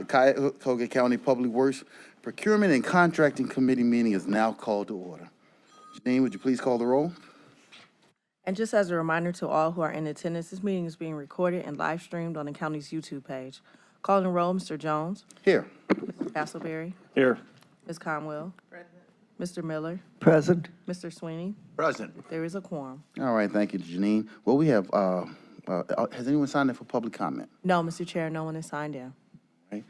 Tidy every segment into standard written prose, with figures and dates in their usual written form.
Cuyahoga County Public Works Procurement and Contracting Committee meeting is now called to order. Janine, would you please call the roll? And just as a reminder to all who are in attendance, this meeting is being recorded and live streamed on the county's YouTube page. Calling the roll, Mr. Jones. Here. Mr. Castleberry. Here. Ms. Conwell. Present. Mr. Miller. Present. Mr. Sweeney. Present. There is a quorum. All right, thank you, Janine. Well, we have, has anyone signed in for public comment? No, Mr. Chair, no one is signed in. Right.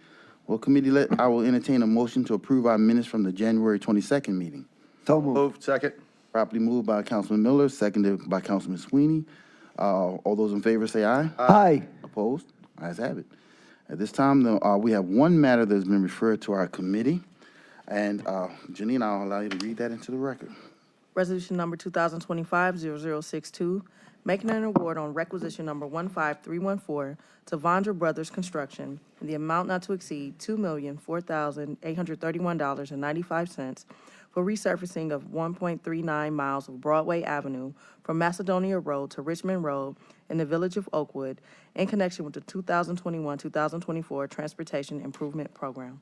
Well, committee, I will entertain a motion to approve our minutes from the January 22nd meeting. So moved. Moved. Second. Properly moved by Councilman Miller, seconded by Councilman Sweeney. All those in favor say aye. Aye. Opposed? Ayes have it. At this time, we have one matter that's been referred to our committee. And Janine, I'll allow you to read that into the record. Resolution number 2025-0062, making an award on requisition number 15314 to Vondra Brothers Construction in the amount not to exceed $2,004,831.95 for resurfacing of 1.39 miles of Broadway Avenue from Macedonia Road to Richmond Road in the Village of Oakwood in connection with the 2021-2024 Transportation Improvement Program.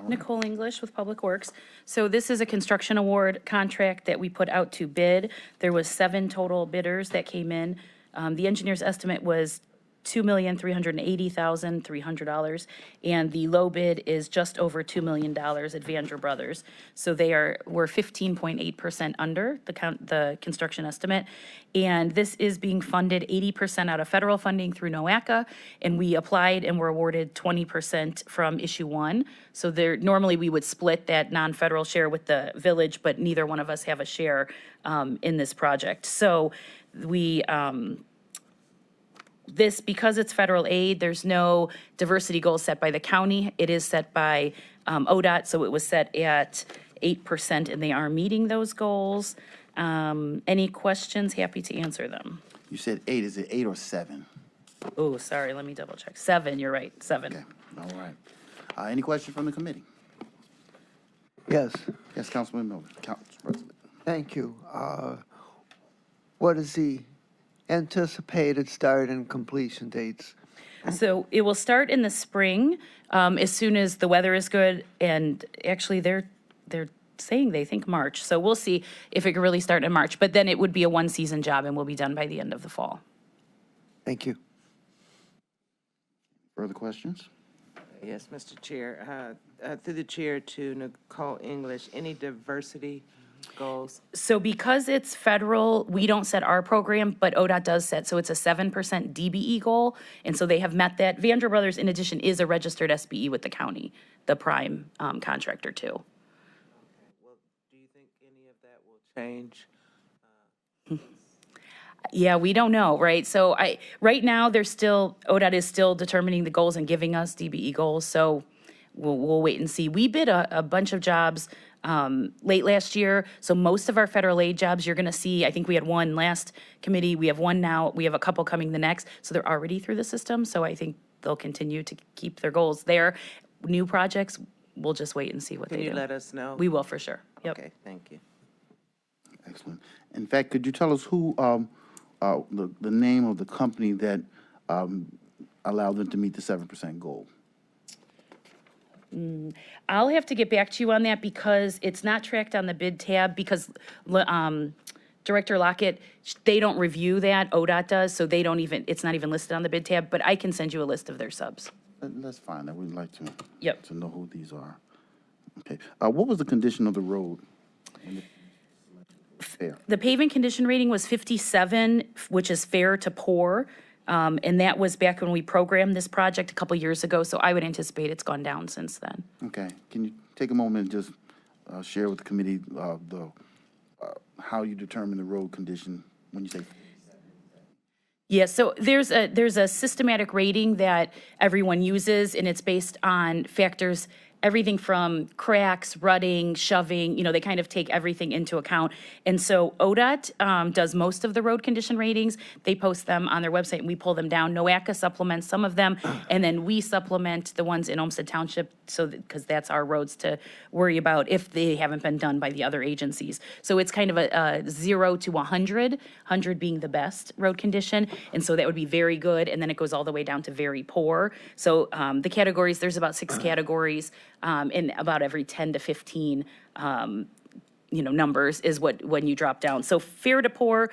Nicole English with Public Works. So this is a construction award contract that we put out to bid. There was 7 total bidders that came in. The engineer's estimate was $2,380,300, and the low bid is just over $2 million at Vandra Brothers. So we're 15.8% under the construction estimate, and this is being funded 80% out of federal funding through NOACA, and we applied and were awarded 20% from issue 1. So normally we would split that non-federal share with the village, but neither one of us have a share in this project. So we because it's federal aid, there's no diversity goal set by the county. It is set by ODOT, so it was set at 8%, and they are meeting those goals. Any questions? Happy to answer them. You said 8. Is it 8 or 7? Oh, sorry, let me double check. 7, you're right, 7. Okay, all right. Any questions from the committee? Yes, Yes, Councilman Miller, Council President. thank you. What is the anticipated start and completion dates? So it will start in the spring, as soon as the weather is good, and actually they're saying they think March. So we'll see if it can really start in March, but then it would be a one-season job and will be done by the end of the fall. Thank you. Further questions? Yes, Mr. Chair. Through the chair to Nicole English, any diversity goals? So because it's federal, we don't set our program, but ODOT does set, so it's a 7% DBE goal, and so they have met that. Vandra Brothers, in addition, is a registered SBE with the county, the prime contractor too. Okay. Well, do you think any of that will change? Yeah, we don't know, right? So right now, ODOT is still determining the goals and giving us DBE goals, so we'll wait and see. We bid a bunch of jobs late last year, so most of our federal aid jobs you're gonna see, I think we had one last committee, we have one now, we have a couple coming the next, so they're already through the system, so I think they'll continue to keep their goals there. New projects, we'll just wait and see what they do. Can you let us know? We will, for sure. Yep. Okay, thank you. Excellent. In fact, could you tell us who, the name of the company that allowed them to meet the 7% goal? I'll have to get back to you on that because it's not tracked on the bid tab because Director Lockett, they don't review that, ODOT does, so it's not even listed on the bid tab, but I can send you a list of their subs. That's fine. We'd like to know who these are. Okay. What was the condition of the road? Fair. The paving condition rating was 57, which is fair to poor. And that was back when we programmed this project a couple years ago, so I would anticipate it's gone down since then. Okay. Can you take a moment and just share with the committee how you determine the road condition when you say? Yeah, so there's a systematic rating that everyone uses, and it's based on factors everything from cracks, rutting, shoving, they kind of take everything into account. And so ODOT does most of the road condition ratings. They post them on their website and we pull them down. NOACA supplements some of them, and then we supplement the ones in Olmsted Township, because that's our roads to worry about if they haven't been done by the other agencies. So it's kind of a 0 to 100, 100 being the best road condition. And so that would be very good, and then it goes all the way down to very poor. So the categories, there's about 6 categories, and about every 10 to 15 numbers is when you drop down. So fair to poor,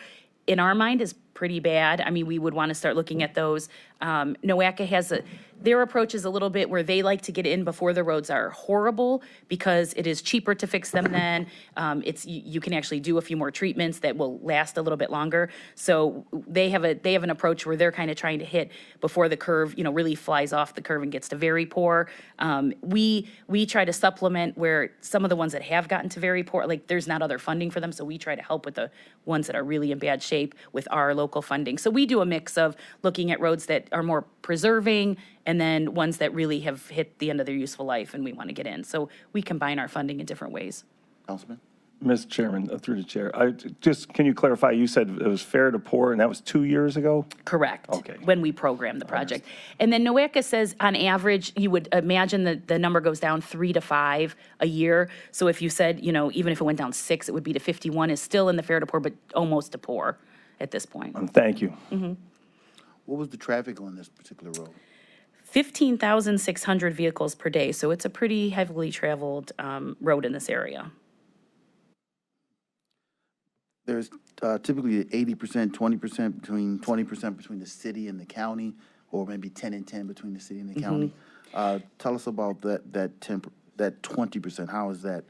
in our mind, is pretty bad. I mean, we would want to start looking at those. NOACA has their approach is a little bit where they like to get in before the roads are horrible, because it is cheaper to fix them then. You can actually do a few more treatments that will last a little bit longer. So they have an approach where they're kind of trying to hit before the curve, really flies off the curve and gets to very poor. We try to supplement where some of the ones that have gotten to very poor, like there's not other funding for them, so we try to help with the ones that are really in bad shape with our local funding. So we do a mix of looking at roads that are more preserving and then ones that really have hit the end of their useful life and we want to get in. So we combine our funding in different ways. Councilman? Mr. Chairman, through the chair, can you clarify, you said it was fair to poor, and that was 2 years ago? Correct. Okay. When we program the project. And then NOACA says on average, you would imagine that the number goes down 3 to 5 a year. So if you said, even if it went down 6, it would be to 51, is still in the fair to poor, but almost to poor at this point. Thank you. What was the traffic on this particular road? 15,600 vehicles per day. So it's a pretty heavily traveled road in this area. There's typically 80%, 20% between 20% between the city and the county, or maybe 10 and 10 between the city and the county. Tell us about that 20%. How is that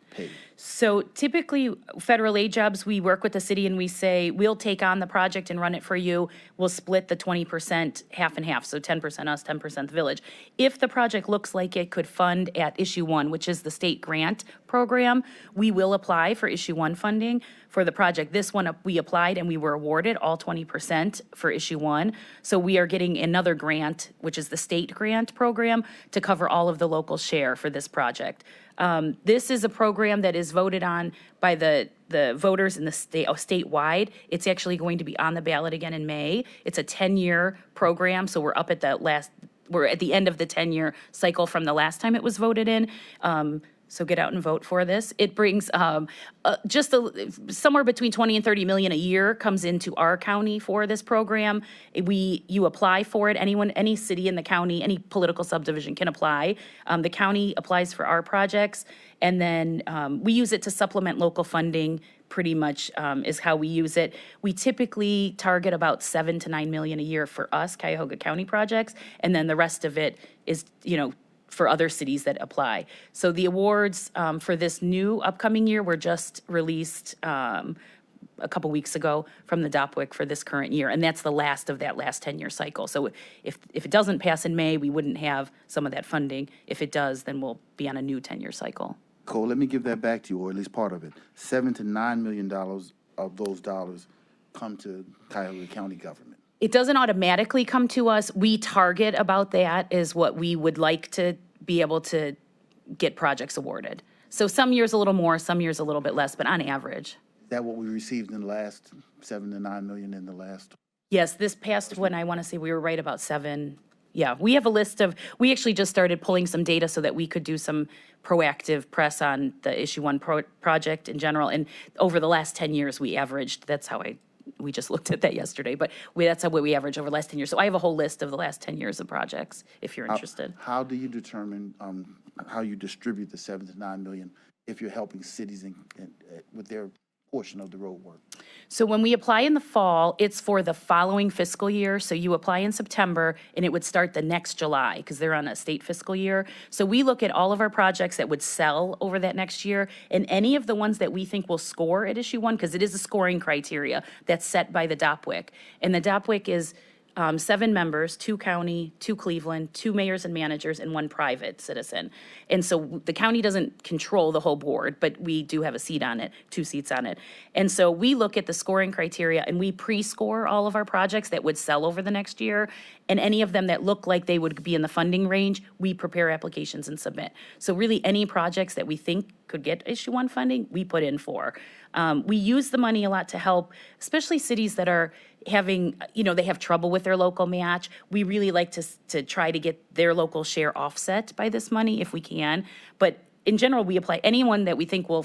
paid? So typically, federal aid jobs, we work with the city and we say, we'll take on the project and run it for you. We'll split the 20% half and half, so 10% us, 10% the village. If the project looks like it could fund at Issue 1, which is the state grant program, we will apply for Issue 1 funding for the project. This one, we applied and we were awarded all 20% for Issue 1. So we are getting another grant, which is the state grant program, to cover all of the local share for this project. This is a program that is voted on by the voters in the state, statewide. It's actually going to be on the ballot again in May. It's a 10-year program, so we're at the end of the 10-year cycle from the last time it was voted in. So get out and vote for this. It brings somewhere between 20 and 30 million a year comes into our county for this program. You apply for it. Any city in the county, any political subdivision can apply. The county applies for our projects, and then we use it to supplement local funding. Pretty much is how we use it. We typically target about 7 to 9 million a year for us, Cuyahoga County projects, and then the rest of it is, for other cities that apply. So the awards for this new upcoming year were just released a couple weeks ago from the DOPWIC for this current year, and that's the last of that last 10-year cycle. So if it doesn't pass in May, we wouldn't have some of that funding. If it does, then we'll be on a new 10-year cycle. Cole, let me give that back to you, or at least part of it. $7 to $9 million of those dollars come to Cuyahoga County government. It doesn't automatically come to us. We target about that is what we would like to be able to get projects awarded. So some years a little more, some years a little bit less, but on average. Is that what we received in the last 7 to 9 million in the last? Yes, this past one, I want to say we were right about 7. Yeah, we have a list we actually just started pulling some data so that we could do some proactive press on the Issue 1 project in general. And over the last 10 years, we averaged, we just looked at that yesterday, but that's what we average over the last 10 years. So I have a whole list of the last 10 years of projects, if you're interested. How do you determine how you distribute the 7 to 9 million if you're helping cities with their portion of the road work? So when we apply in the fall, it's for the following fiscal year. So you apply in September and it would start the next July because they're on a state fiscal year. So we look at all of our projects that would sell over that next year and any of the ones that we think will score at Issue 1, because it is a scoring criteria that's set by the DOPWIC. And the DOPWIC is 7 members, 2 county, 2 Cleveland, 2 mayors and managers, and 1 private citizen. And so the county doesn't control the whole board, but we do have a seat on it, 2 seats on it. And so we look at the scoring criteria and we pre-score all of our projects that would sell over the next year. And any of them that look like they would be in the funding range, we prepare applications and submit. So really any projects that we think could get issue 1 funding, we put in for. We use the money a lot to help, especially cities that are having, they have trouble with their local match. We really like to try to get their local share offset by this money if we can. But in general, we apply, anyone that we think will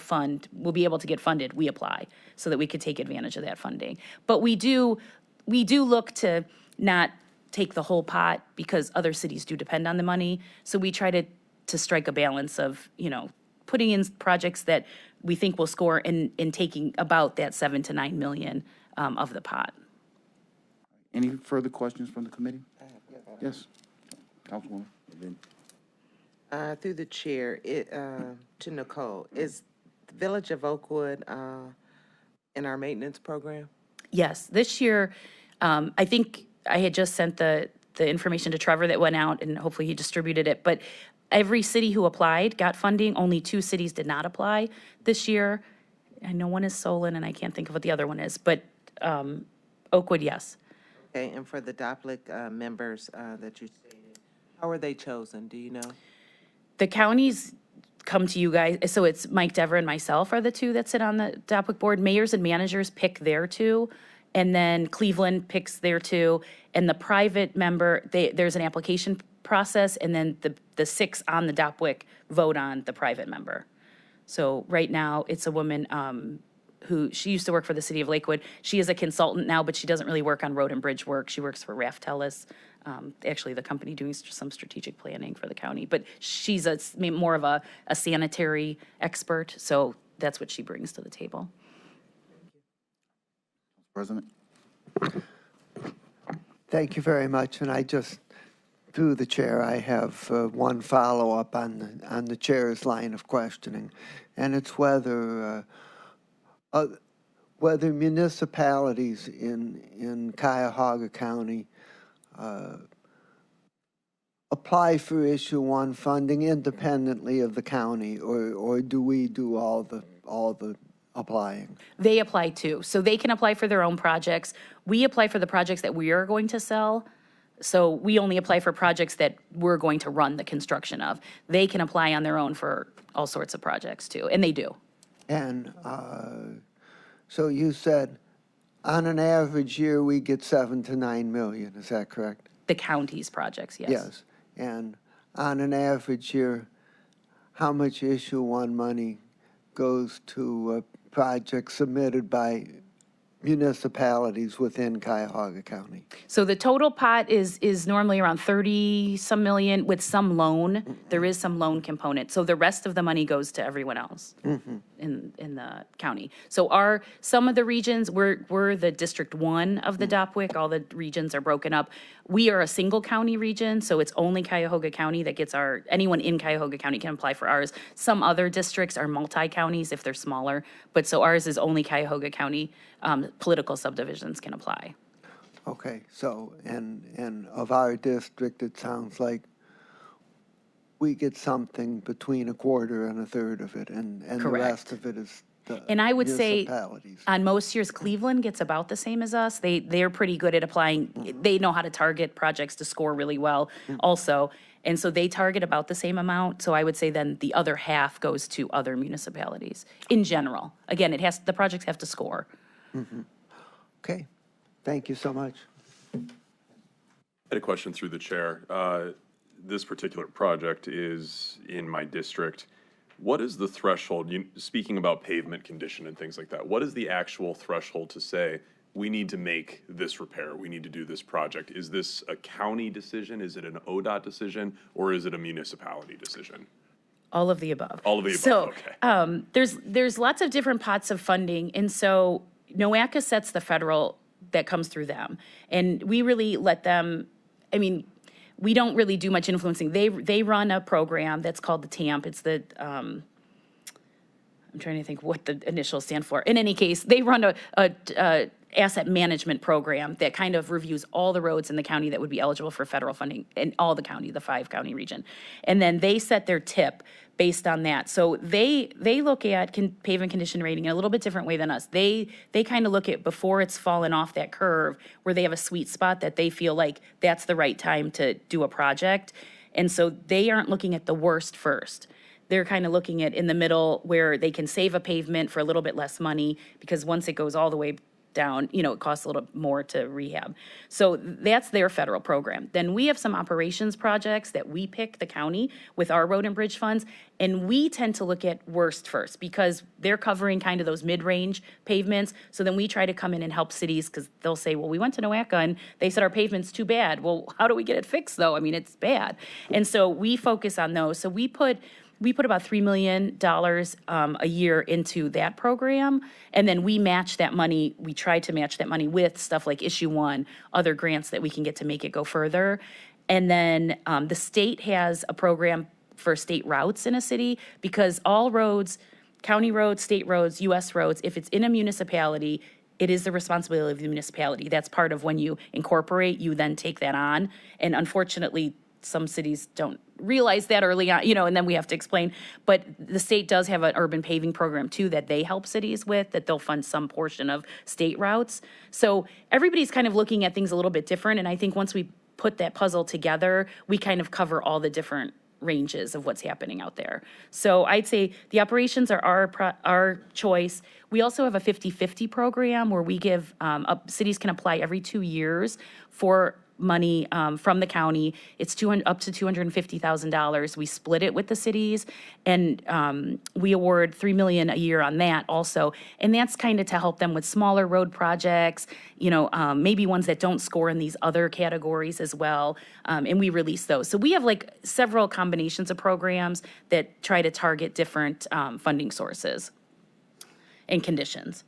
be able to get funded, we apply so that we could take advantage of that funding. But we do look to not take the whole pot because other cities do depend on the money. So we try to strike a balance of, putting in projects that we think will score and taking about that 7 to 9 million of the pot. Any further questions from the committee? Yes, Councilwoman. Through the chair, to Nicole, is the Village of Oakwood in our maintenance program? Yes, this year, I think I had just sent the information to Trevor that went out, and hopefully he distributed it, but every city who applied got funding. Only 2 cities did not apply this year. I know one is Solon, and I can't think of what the other one is, but Oakwood, yes. Okay, and for the DOPLIC members that you stated, how are they chosen? Do you know? The counties come to you guys, so it's Mike Dever and myself are the 2 that sit on the DOPLIC board. Mayors and managers pick their 2, and then Cleveland picks their 2, and the private member, there's an application process, and then the 6 on the DOPWIC vote on the private member. So right now, it's a woman who, she used to work for the city of Lakewood. She is a consultant now, but she doesn't really work on road and bridge work. She works for Raftelis, actually the company doing some strategic planning for the county. But she's more of a sanitary expert, so that's what she brings to the table. President? Thank you very much, and I just, through the chair, I have one follow-up on the chair's line of questioning, and it's whether municipalities in Cuyahoga County apply for issue 1 funding independently of the county, or do we do all the applying? They apply too. So they can apply for their own projects. We apply for the projects that we are going to sell. So we only apply for projects that we're going to run the construction of. They can apply on their own for all sorts of projects too, and they do. And so you said on an average year, we get 7 to 9 million, is that correct? The county's projects, yes. Yes. And on an average year, how much issue 1 money goes to projects submitted by municipalities within Cuyahoga County? So the total pot is normally around 30-some million with some loan. There is some loan component. So the rest of the money goes to everyone else in the county. So some of the regions, we're the District 1 of the DOPWIC. All the regions are broken up. We are a single county region, so it's only Cuyahoga County that gets anyone in Cuyahoga County can apply for ours. Some other districts are multi-counties if they're smaller, but so ours is only Cuyahoga County. Political subdivisions can apply. Okay, so, and of our district, it sounds like we get something between 1/4 and 1/3 of it, and the Correct. rest of it is the And I would say, municipalities. on most years, Cleveland gets about the same as us. They're pretty good at applying. They know how to target projects to score really well also. And so they target about the same amount. So I would say then the other half goes to other municipalities in general. Again, the projects have to score. Okay, thank you so much. I had a question through the chair. This particular project is in my district. What is the threshold, speaking about pavement condition and things like that, what is the actual threshold to say, we need to make this repair, we need to do this project? Is this a county decision, is it an ODOT decision, or is it a municipality decision? All of the above. All of the above, So, okay. there's lots of different pots of funding, and so NOACA sets the federal that comes through them, and we really let them. We don't really do much influencing. They run a program that's called the TAMP. It's the I'm trying to think what the initials stand for. In any case, they run asset management program that kind of reviews all the roads in the county that would be eligible for federal funding in all the county, the 5-county region. And then they set their tip based on that. So they look at pavement condition rating in a little bit different way than us. They kind of look at before it's fallen off that curve where they have a sweet spot that they feel like that's the right time to do a project. And so they aren't looking at the worst first. They're kind of looking at in the middle where they can save a pavement for a little bit less money, because once it goes all the way down, it costs a little more to rehab. So that's their federal program. Then we have some operations projects that we pick, the county, with our road and bridge funds, and we tend to look at worst first because they're covering kind of those mid-range pavements. So then we try to come in and help cities because they'll say, well, we went to Nowaka and they said our pavement's too bad. Well, how do we get it fixed though? I mean, it's bad. And so we focus on those. So we put about $3 million a year into that program, and then we match that money. We try to match that money with stuff like Issue 1, other grants that we can get to make it go further. And then the state has a program for state routes in a city, because all roads, county roads, state roads, U.S. roads, if it's in a municipality, it is the responsibility of the municipality. That's part of when you incorporate, you then take that on. And unfortunately, some cities don't realize that early on, and then we have to explain. But the state does have an urban paving program too that they help cities with, that they'll fund some portion of state routes. So everybody's kind of looking at things a little bit different. And I think once we put that puzzle together, we kind of cover all the different ranges of what's happening out there. So I'd say the operations are our choice. We also have a 50-50 program where we give, cities can apply every 2 years for money from the county. It's up to $250,000. We split it with the cities, and we award $3 million a year on that also. And that's kind of to help them with smaller road projects, maybe ones that don't score in these other categories as well. And we release those. So we have like several combinations of programs that try to target different funding sources and conditions.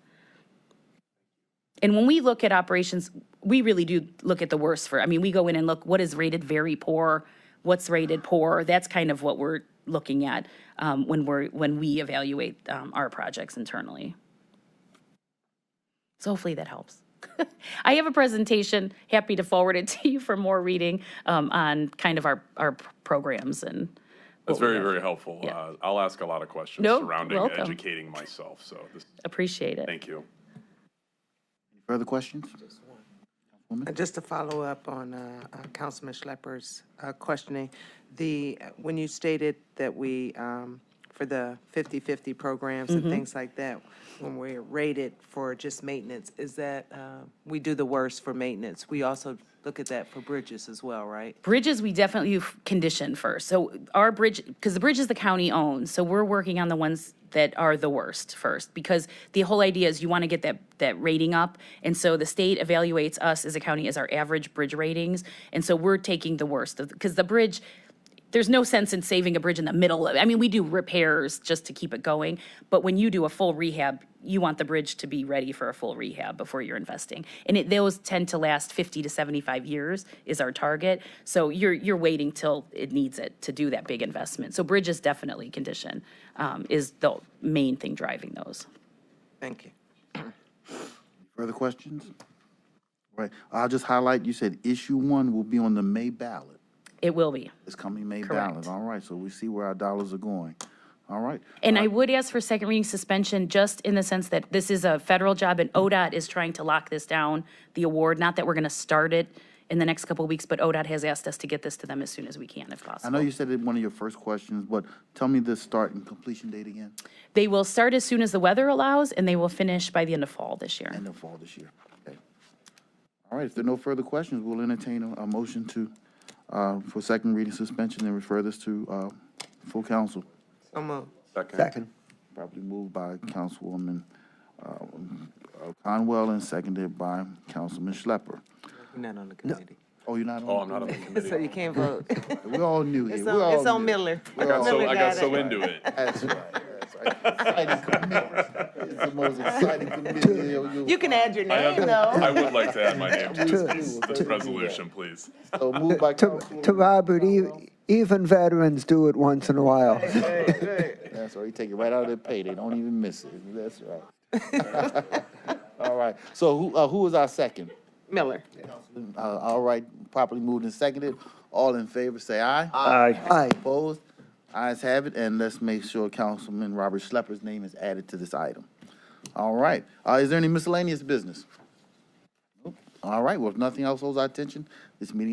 And when we look at operations, we really do look at the worst we go in and look what is rated very poor, what's rated poor. That's kind of what we're looking at when we evaluate our projects internally. So hopefully that helps. I have a presentation, happy to forward it to you for more reading on kind of our programs and. That's very, very helpful. Yeah. I'll ask a lot of questions No, surrounding welcome. educating myself. So Appreciate it. thank you. Further questions? Just to follow up on Councilman Schlepper's questioning, when you stated that we, for the 50-50 programs and things like that, when we're rated for just maintenance, is that we do the worst for maintenance? We also look at that for bridges as well, right? Bridges, we definitely condition first. So our bridge, because the bridges the county owns, so we're working on the ones that are the worst first, because the whole idea is you want to get that rating up. And so the state evaluates us as a county as our average bridge ratings. And so we're taking the worst, because the bridge, there's no sense in saving a bridge in the middle. We do repairs just to keep it going. But when you do a full rehab, you want the bridge to be ready for a full rehab before you're investing. And those tend to last 50 to 75 years is our target. So you're waiting till it needs it to do that big investment. So bridges definitely condition is the main thing driving those. Thank you. Further questions? Right. I'll just highlight, you said issue 1 will be on the May ballot. It will be. It's coming May Correct. ballot. All right, so we see where our dollars are going. All right. And I would ask for second reading suspension, just in the sense that this is a federal job and ODOT is trying to lock this down, the award. Not that we're going to start it in the next couple of weeks, but ODOT has asked us to get this to them as soon as we can, if possible. I know you said it in one of your first questions, but tell me the start and completion date again. They will start as soon as the weather allows, and they will finish by the end of fall this year. End of fall this year. Okay. All right, if there are no further questions, we'll entertain a motion for second reading suspension and refer this to full council. So moved. Second. Probably moved by Councilwoman Conwell and seconded by Councilman Schlepper. You're not on the committee. Oh, you're not on? Oh, I'm not on the committee. So you can't vote. We're all new here. It's We're all on, it's on new. Miller. I got Miller so it. into it. That's right. That's right. Exciting committee. It's the most exciting committee you'll You can add your name, though. I would like to add my name to this resolution, please. So moved by Councilwoman. To Robert, even veterans do it once in a while. That's right. You take it right out of their pay. They don't even miss it. That's right. All right, so who was our second? Miller. All right, properly moved and seconded. All in favor, say aye. Aye. Aye. Opposed? Ayes have it, and let's make sure Councilman Robert Schlepper's name is added to this item. All right, is there any miscellaneous business? Nope. All right, well, if nothing else holds our attention, this meeting